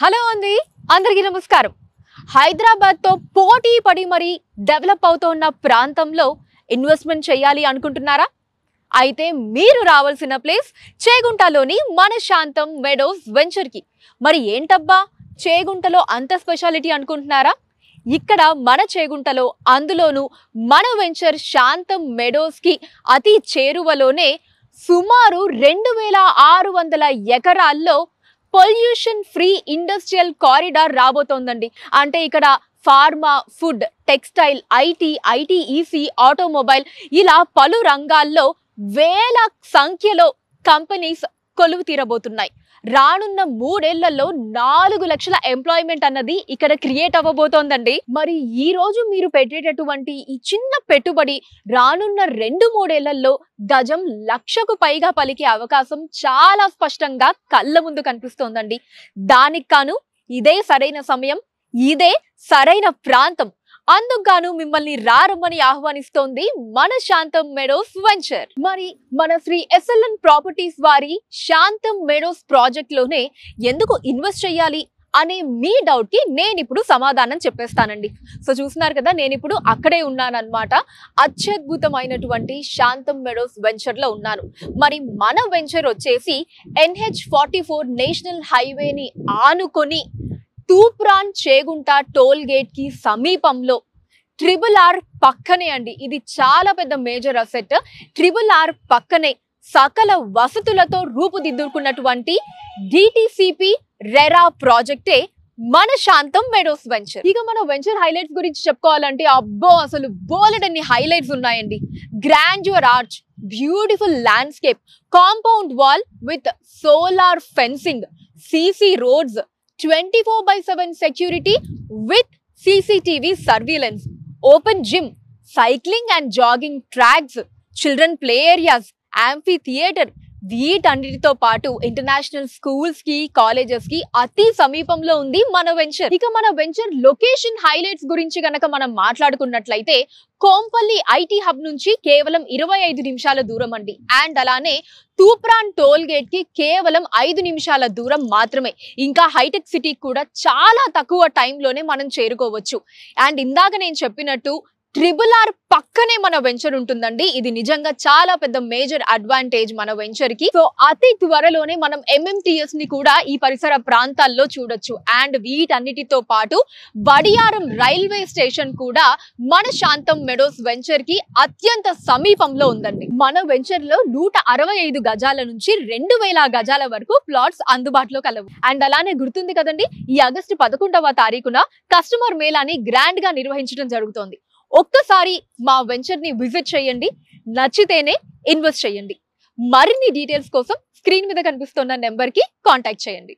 Hello అండి, అందరికీ నమస్కారం. హైదరాబాద్తో పోటీ పడి మరి డెవలప్ అవుతున్న ప్రాంతంలో ఇన్వెస్ట్మెంట్ చేయాలి అనుకుంటున్నారా? అయితే మీరు రావాల్సిన ప్లేస్ చేగుంటలోని మన శాంతం మెడోస్ వెంచర్కి. మరి ఏంటబ్బా చేగుంటలో అంత స్పెషాలిటీ అనుకుంటున్నారా? ఇక్కడ మన చేగుంటలో అందులోనూ మన వెంచర్ శాంతం మెడోస్కి అతి చేరువలోనే సుమారు 2600 ఎకరాల్లో పొల్యూషన్ ఫ్రీ ఇండస్ట్రియల్ కారిడార్ రాబోతోందండి. అంటే ఇక్కడ pharma, food, textile, ITEC, automobile ఇలా పలు రంగాల్లో వేల సంఖ్యలో కంపెనీస్ కొలువు తీరబోతున్నాయి. రానున్న 3 ఏళ్లలో 4 లక్షల ఎంప్లాయ్మెంట్ అన్నది ఇక్కడ క్రియేట్ అవ్వబోతోందండి. మరి ఈ రోజు మీరు పెట్టేటటువంటి ఈ చిన్న పెట్టుబడి రానున్న 2-3 ఏళ్లలో గజం లక్షకు పైగా పలికే అవకాశం చాలా స్పష్టంగా కళ్ళ ముందు కనిపిస్తోందండి. దానికి కాను ఇదే సరైన సమయం, ఇదే సరైన ప్రాంతం. అందుకు మిమ్మల్ని రారమ్మని ఆహ్వానిస్తోంది మన శాంతం మెడోస్ వెంచర్. మరి మన శ్రీ SLN ప్రాపర్టీస్ వారి శాంతం మెడోస్ ప్రాజెక్ట్ లోనే ఎందుకు ఇన్వెస్ట్ చేయాలి అనే మీ డౌట్ కి నేను ఇప్పుడు సమాధానం చెప్పేస్తానండి. సో చూస్తున్నారు కదా, నేను ఇప్పుడు అక్కడే ఉన్నానన్నమాట. అత్యద్భుతమైనటువంటి శాంతం మెడోస్ వెంచర్ లో ఉన్నాను. మరి మన వెంచర్ వచ్చేసి NH44 నేషనల్ హైవేని ఆనుకొని తూప్రాన్ చేగుంట టోల్ గేట్ కి సమీపంలో RRR పక్కనే అండి. ఇది చాలా పెద్ద మేజర్ అసెట్. RRR పక్కనే సకల వసతులతో రూపుదిద్దుకున్నటువంటి DTCP రెరా ప్రాజెక్టే మన శాంతం మెడోస్ వెంచర్. ఇక మన వెంచర్ హైలైట్స్ గురించి చెప్పుకోవాలంటే అబ్బో అసలు బోలెడన్ని హైలైట్స్ ఉన్నాయండి. Grandeur arch, beautiful landscape, compound wall with solar fencing, CC roads, 24/7 security with CCTV surveillance, open gym, cycling and jogging tracks, children play areas, amphitheater. వీటన్నిటితో పాటు ఇంటర్నేషనల్ స్కూల్స్ కి, కాలేజెస్ కి అతి సమీపంలో ఉంది మన వెంచర్. ఇక మన వెంచర్ లొకేషన్ హైలైట్స్ గురించి గనక మనం మాట్లాడుకున్నట్లయితే కోంపల్లి IT హబ్ నుంచి కేవలం 25 నిమిషాల దూరం అండి. అండ్ అలానే తూప్రాన్ టోల్ గేట్ కి కేవలం 5 నిమిషాల దూరం మాత్రమే. ఇంకా హైటెక్ సిటీ కూడా చాలా తక్కువ టైంలోనే మనం చేరుకోవచ్చు. అండ్ ఇందాక నేను చెప్పినట్టు RRR పక్కనే మన వెంచర్ ఉంటుందండి. ఇది నిజంగా చాలా పెద్ద మేజర్ అడ్వాంటేజ్ మన వెంచర్ కి. సో అతి త్వరలోనే మనం MMTS ని కూడా ఈ పరిసర ప్రాంతాల్లో చూడొచ్చు. అండ్ వీటన్నిటితో పాటు వడియారం రైల్వే స్టేషన్ కూడా మన శాంతం మెడోస్ వెంచర్ కి అత్యంత సమీపంలో ఉందండి. మన వెంచర్ లో 165 గజాల నుంచి 2000 గజాల వరకు ప్లాట్స్ అందుబాటులో కలవు. అండ్ అలానే గుర్తుంది కదండి, ఈ ఆగస్టు 11వ తారీఖున కస్టమర్ మేళాని గ్రాండ్ గా నిర్వహించడం జరుగుతోంది. ఒక్కసారి మా వెంచర్ ని విజిట్ చేయండి, నచ్చితేనే ఇన్వెస్ట్ చేయండి. మరిన్ని డీటెయిల్స్ కోసం స్క్రీన్ మీద కనిపిస్తున్న నెంబర్ కి కాంటాక్ట్ చేయండి.